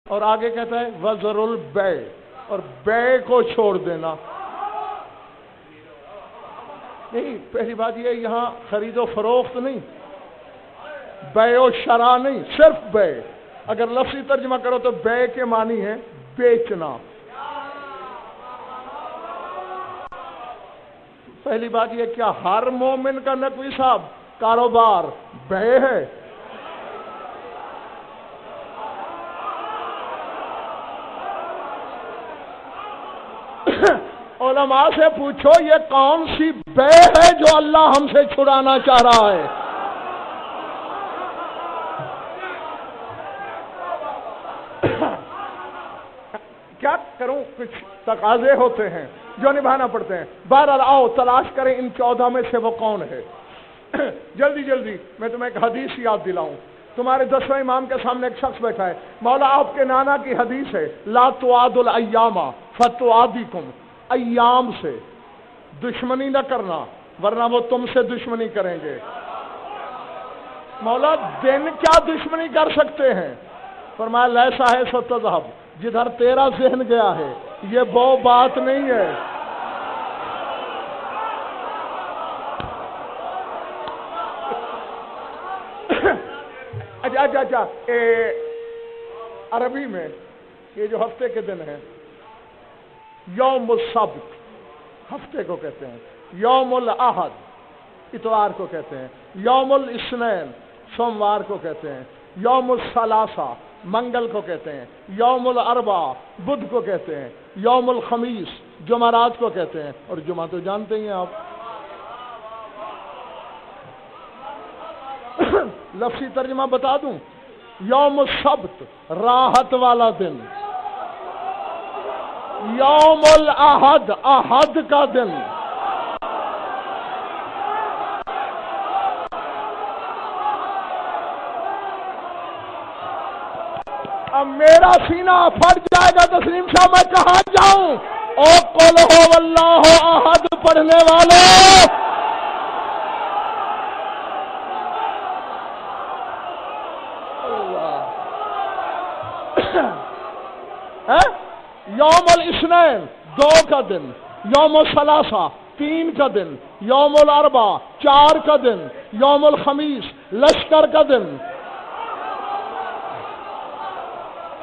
اور آگے کہتا ہے وزر البے، اور بے کو چھوڑ دینا. نہیں، پہلی بات یہ یہاں خرید و فروخت نہیں، بے و شرا نہیں، صرف بے. اگر لفظی ترجمہ کرو تو بے کے معنی ہے بیچنا. پہلی بات یہ کیا ہر مومن کا نقوی صاحب کاروبار بے ہے؟ علماء سے پوچھو یہ کون سی بے ہے جو اللہ ہم سے چھڑانا چاہ رہا ہے؟ کیا کروں، کچھ تقاضے ہوتے ہیں جو نبھانا پڑتے ہیں. بہرحال آؤ تلاش کریں ان 14 میں سے وہ کون ہے. جلدی جلدی میں تمہیں ایک حدیث یاد دلاؤں. تمہارے 10ویں امام کے سامنے ایک شخص بیٹھا ہے. مولا آپ کے نانا کی حدیث ہے لا تعاد الایام فتعادیکم، ایام سے دشمنی نہ کرنا ورنہ وہ تم سے دشمنی کریں گے. مولا دن کیا دشمنی کر سکتے ہیں؟ فرمایا لیسا ہے سو تذہب، جدھر تیرا ذہن گیا ہے یہ وہ بات نہیں ہے. اچھا عربی میں یہ جو ہفتے کے دن ہیں، یوم السبت ہفتے کو کہتے ہیں، یوم الاحد اتوار کو کہتے ہیں، یوم الاثنین سوموار کو کہتے ہیں، یوم الثلاثہ منگل کو کہتے ہیں، یوم الاربعاء بدھ کو کہتے ہیں، یوم الخمیس جمعرات کو کہتے ہیں. اور جمعہ تو جانتے ہی ہیں آپ. لفظی ترجمہ بتا دوں، یوم السبت راحت والا دن، یوم الاحد احد کا دن، اب میرا سینہ پھٹ جائے گا تسلیم شاہ میں کہاں جاؤں؟ او قل ہو واللہ احد پڑھنے والوں، یوم الاثنین 2 کا دن، یوم الثلاثہ 3 کا دن، یوم الاربعاء 4 کا دن، یوم الخمیس لشکر کا دن.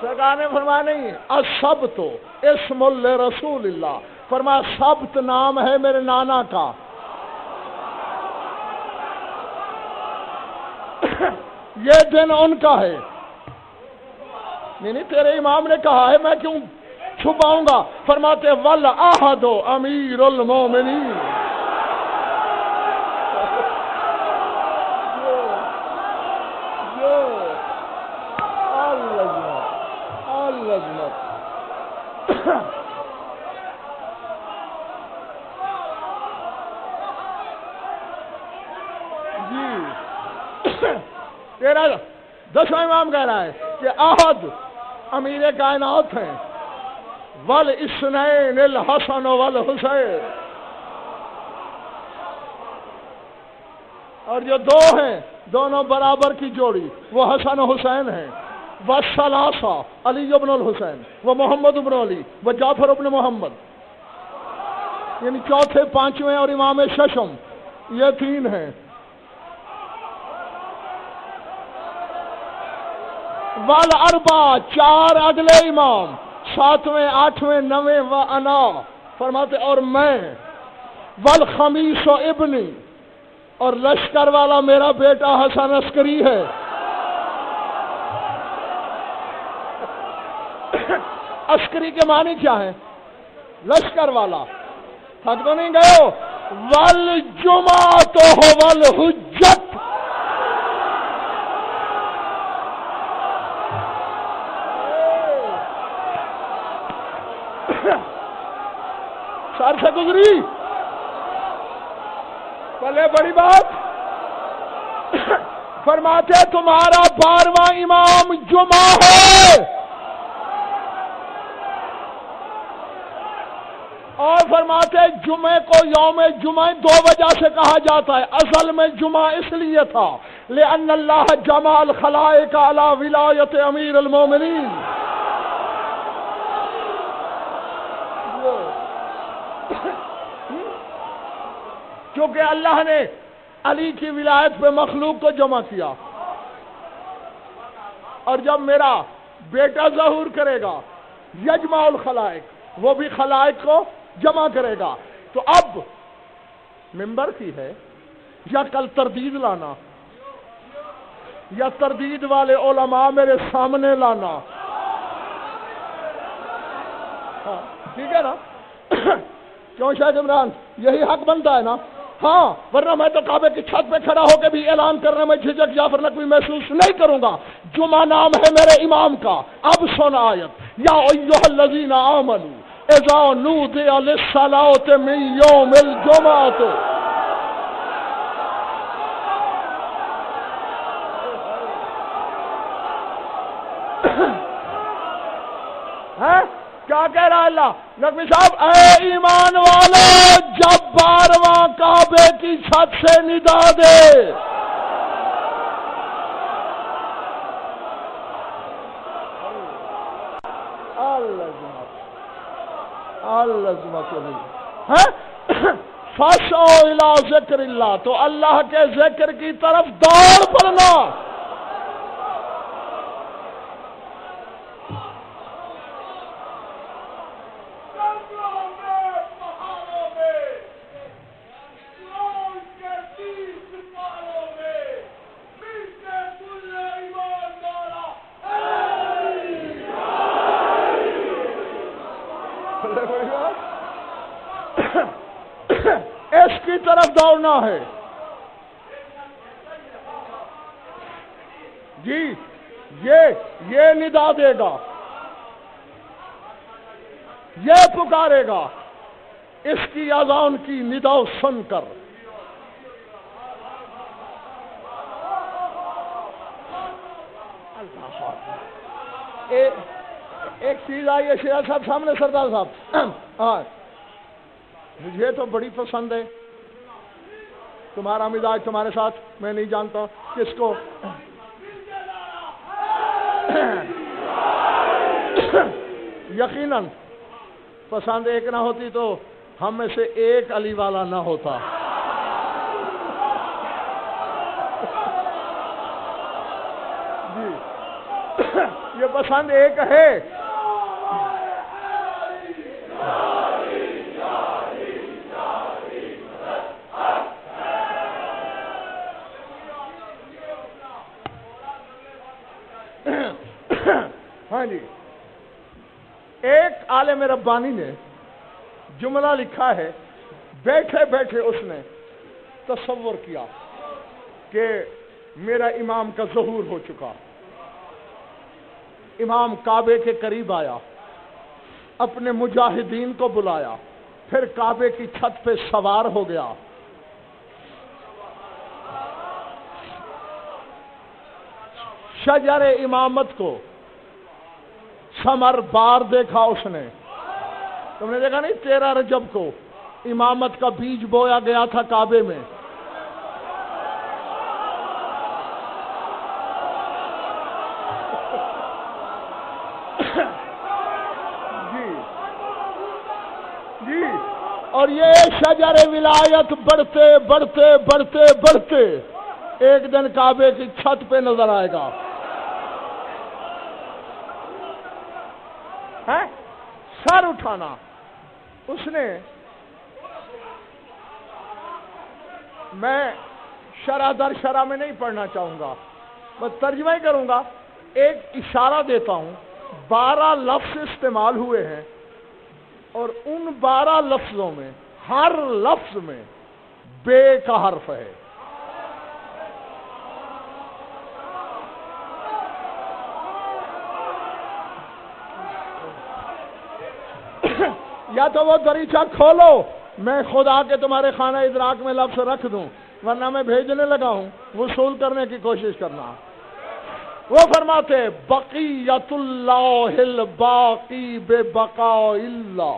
سرکار نے فرمایا نہیں السبت اسم لرسول اللہ، فرمایا سبت نام ہے میرے نانا کا. یہ دن ان کا ہے. نہیں تیرے امام نے کہا ہے میں کیوں چھپاؤں گا؟ فرماتے والاحد امیر المومنین. جی تیرا 10واں امام کہہ رہا ہے کہ احد امیر کائنات ہیں، والاثنین الحسن والحسین، اور جو 2 ہیں دونوں برابر کی جوڑی وہ حسن و حسین ہیں. والثلاثہ علی بن الحسین و محمد بن علی و جعفر بن محمد، یعنی 4، 5 اور امام ششم یہ 3 ہیں. والاربعاء 4 اگلے امام 7ویں 8ویں 9ویں و انا، فرماتے اور میں، والخمیس و ابنی، اور لشکر والا میرا بیٹا حسن عسکری ہے. عسکری کے معنی کیا ہے؟ لشکر والا. تھک تو نہیں گئے ہو؟ والجمعۃ والحجۃ، سر سے گزری پلے بڑی بات. فرماتے تمہارا 12واں امام جمعہ ہے، اور فرماتے جمعے کو یوم جمعہ 2 وجہ سے کہا جاتا ہے. اصل میں جمعہ اس لیے تھا لأن اللہ جمع الخلائق علی ولایت امیر المومنین. کیونکہ اللہ نے علی کی ولایت پہ مخلوق کو جمع کیا، اور جب میرا بیٹا ظہور کرے گا یجمع الخلائق، وہ بھی خلائق کو جمع کرے گا۔ تو اب منبر کی ہے یا کل تردید لانا، یا تردید والے علماء میرے سامنے لانا، ہاں ٹھیک ہے نا؟ کیوں شاہد عمران یہی حق بنتا ہے نا؟ ہاں، ورنہ میں تو کعبے کی چھت پہ کھڑا ہو کے بھی اعلان کرنے میں جھجک یا فرنک محسوس نہیں کروں گا۔ جمعہ نام ہے میرے امام کا۔ اب سن آیت، یا ایھا الذین آمنوا اذا نودی للصلاۃ من یوم الجمعۃ۔ کیا کہہ رہا ہے اللہ؟ نقوی صاحب، اے ایمان والو، جب 12واں کعبے کی چھت سے ندا دے، فَاسْعَوْا إِلَىٰ ذِكْرِ اللَّهِ، تو اللہ کے ذکر کی طرف دوڑ پڑنا۔ اس کی طرف دوڑنا ہے جی، یہ ندا دے گا، یہ پکارے گا، اس کی اذان کی ندا سن کر ایک چیز آئی ہے شیرا صاحب سامنے، سردار صاحب، مجھے تو بڑی پسند ہے تمہارا مزاج، تمہارے ساتھ میں نہیں جانتا کس کو یقیناً پسند ایک نہ ہوتی تو ہم میں سے ایک علی والا نہ ہوتا۔ جی یہ پسند ایک ہے۔ ہاں جی، ایک عالم ربانی نے جملہ لکھا ہے، بیٹھے بیٹھے اس نے تصور کیا کہ میرا امام کا ظہور ہو چکا۔ امام کعبے کے قریب آیا، اپنے مجاہدین کو بلایا، پھر کعبے کی چھت پہ سوار ہو گیا۔ شجر امامت کو ثمر بار دیکھا اس نے۔ تم نے دیکھا نہیں 13 رجب کو امامت کا بیج بویا گیا تھا کعبے میں۔ جی اور یہ شجر ولایت بڑھتے بڑھتے بڑھتے بڑھتے ایک دن کعبے کی چھت پہ نظر آئے گا۔ سر اٹھانا، اس نے، میں شرح در شرح میں نہیں پڑھنا چاہوں گا، میں ترجمہ ہی کروں گا، ایک اشارہ دیتا ہوں۔ 12 لفظ استعمال ہوئے ہیں اور ان 12 لفظوں میں ہر لفظ میں بے کا حرف ہے۔ یا تو وہ دریچہ کھولو، میں خدا کے تمہارے خانہ ادراک میں لفظ رکھ دوں، ورنہ میں بھیجنے لگا ہوں، وصول کرنے کی کوشش کرنا۔ وہ فرماتے بقیت اللہ الباقی بے بقاء اللہ۔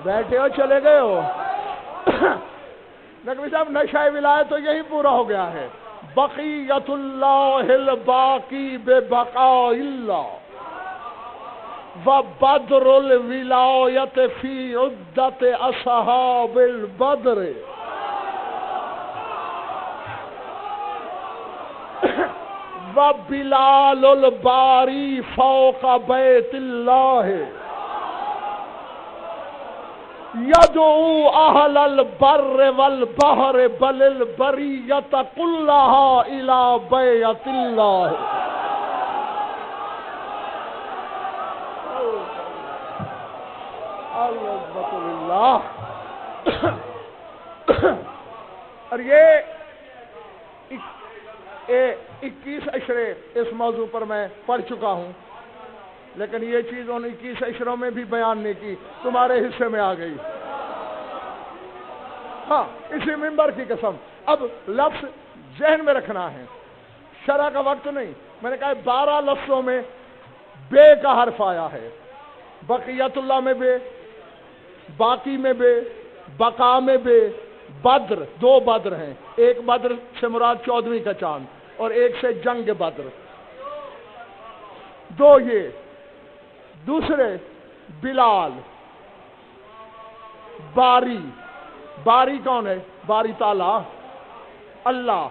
بیٹھے ہو چلے گئے ہو؟ نقوی صاحب نشہ ولایت تو یہی پورا ہو گیا ہے. بقیت اللہ الباقی بے بقاء اللہ و بدر الولایت فی عدت اصحاب البدر و بلال الباری فوق بیت اللہ یدعو اہل البر والبحر بل البریت کلہا الی بیت اللہ. العزت للہ. اور یہ 21 اشرے اس موضوع پر میں پڑھ چکا ہوں، لیکن یہ چیز ان 21 اشروں میں بھی بیان نہیں کی، تمہارے حصے میں آ گئی. ہاں اسی منبر کی قسم. اب لفظ ذہن میں رکھنا ہے، شرح کا وقت نہیں. میں نے کہا 12 لفظوں میں بے کا حرف آیا ہے. بقیت اللہ میں بے، باقی میں بے، بقا میں بے، بدر 2 بدر ہیں. ایک بدر سے مراد 14ویں کا چاند اور ایک سے جنگ بدر. 2 یہ. دوسرے بلال. باری. باری کون ہے؟ باری تعالی اللہ.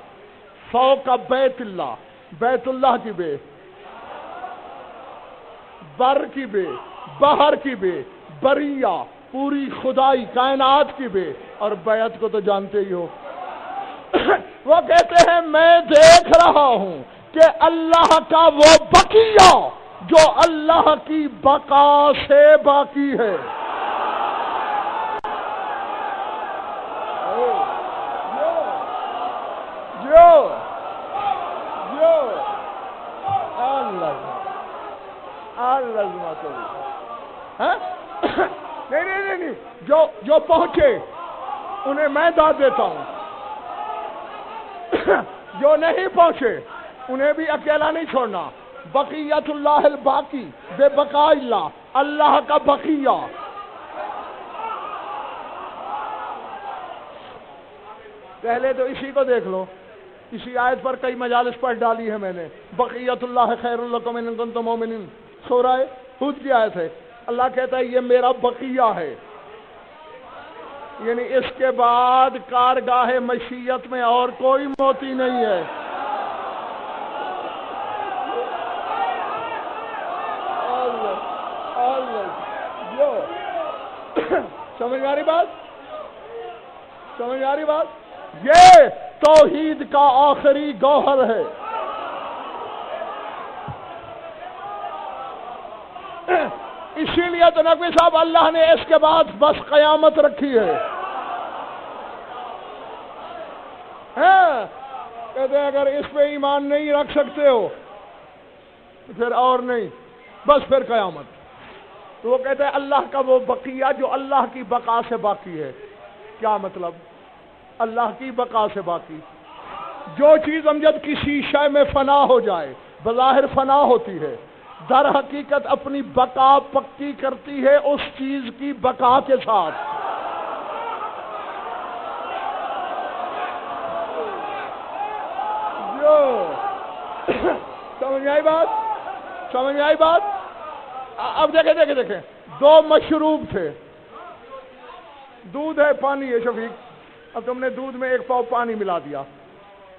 فوق بیت اللہ، بیت اللہ کی بے، بر کی بے، بحر کی بے، بریہ پوری خدائی کائنات کی بے، اور بیعت کو تو جانتے ہی ہو. وہ کہتے ہیں میں دیکھ رہا ہوں کہ اللہ کا وہ بقیہ جو اللہ کی بقا سے باقی ہے. نہیں جو پہنچے انہیں میں داد دیتا ہوں، جو نہیں پہنچے انہیں بھی اکیلا نہیں چھوڑنا. بقیت اللہ الباقی بے بقاء اللہ، اللہ کا بقیہ. پہلے تو اسی کو دیکھ لو، اسی آیت پر کئی مجالس پڑھ ڈالی ہے میں نے. بقیت اللہ خیر لکم ان کنتم مؤمنین، سورہ ہود کی آیت ہے. اللہ کہتا ہے یہ میرا بقیہ ہے، یعنی اس کے بعد کارگاہ مشیت میں اور کوئی موتی نہیں ہے. سمجھ آ رہی بات؟ سمجھ آ رہی بات؟ یہ توحید کا آخری گوہر ہے. اسی لیے تو نقوی صاحب اللہ نے اس کے بعد بس قیامت رکھی ہے. کہتے ہیں اگر اس پہ ایمان نہیں رکھ سکتے ہو پھر اور نہیں، بس پھر قیامت. تو وہ کہتے ہیں اللہ کا وہ بقیہ جو اللہ کی بقا سے باقی ہے. کیا مطلب؟ اللہ کی بقا سے باقی. جو چیز امجد کسی شے میں فنا ہو جائے، بظاہر فنا ہوتی ہے، در حقیقت اپنی بقا پکی کرتی ہے اس چیز کی بقا کے ساتھ. سمجھ آئی بات؟ سمجھ آئی بات؟ اب دیکھیں 2 مشروب تھے، دودھ ہے، پانی ہے. شفیق اب تم نے دودھ میں 1 پاؤ پانی ملا دیا،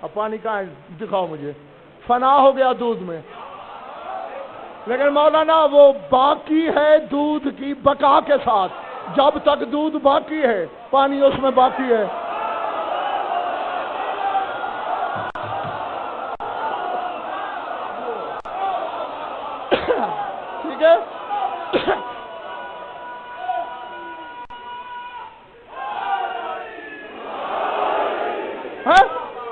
اب پانی کہاں ہے دکھاؤ مجھے. فنا ہو گیا دودھ میں، لیکن مولانا وہ باقی ہے دودھ کی بقا کے ساتھ. جب تک دودھ باقی ہے پانی اس میں باقی ہے. ٹھیک ہے؟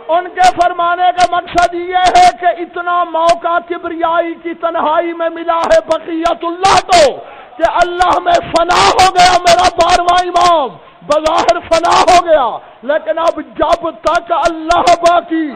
ان کے فرمانے کا مقصد یہ ہے کہ اتنا موقع کبریائی کی تنہائی میں ملا ہے بقیت اللہ کو کہ اللہ میں فنا ہو گیا. میرا 12واں امام بظاہر فنا ہو گیا، لیکن اب جب تک اللہ باقی